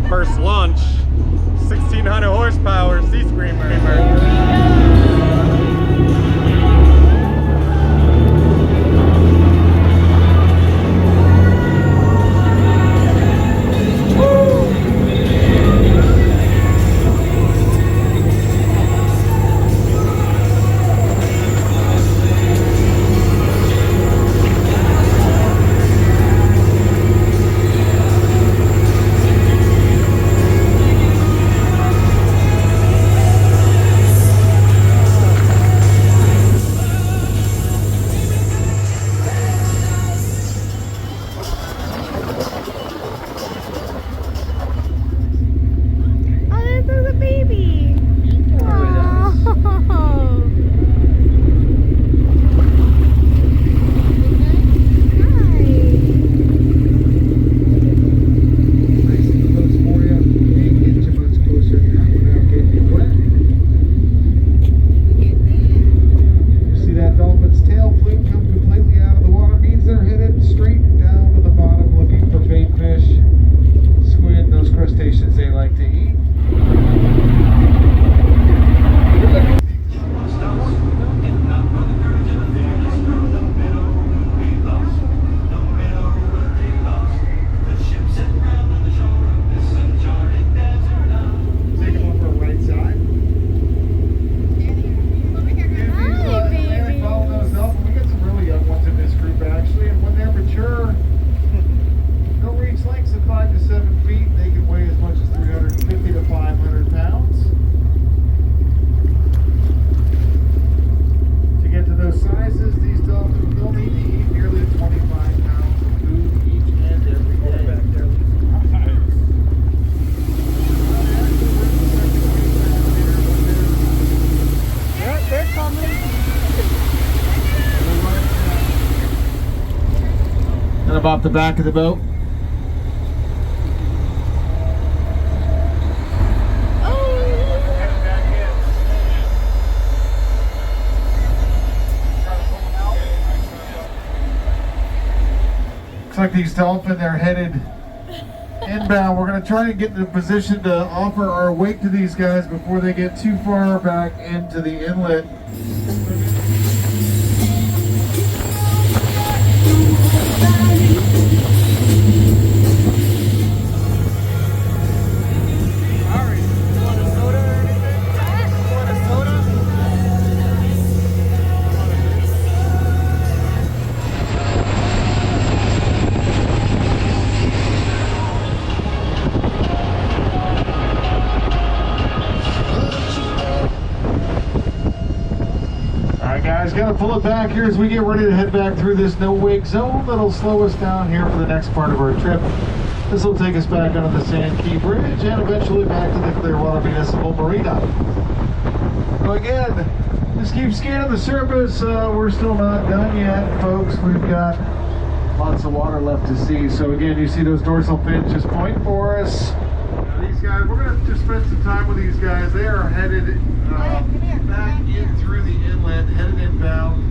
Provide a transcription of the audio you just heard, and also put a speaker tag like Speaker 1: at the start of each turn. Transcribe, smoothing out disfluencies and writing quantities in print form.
Speaker 1: first launch. 1600 horsepower Sea Screamer.
Speaker 2: Off the back of the boat. Looks like these Dolphin, they're headed inbound. We're going to try to get in a position to offer our wake to these guys before they get too far back into the inlet. Got to pull it back here as we get ready to head back through this no wake zone that'll slow us down here for the next part of our trip. This will take us back onto the Sand Key Bridge and eventually back to the Clearwater Municipal Marina. So again, just keep scanning the surface. We're still not done yet, folks. We've got lots of water left to see. So again, you see those dorsal fins just point for us. These guys, we're going to just spend some time with these guys. They are headed back in through the inlet, headed inbound.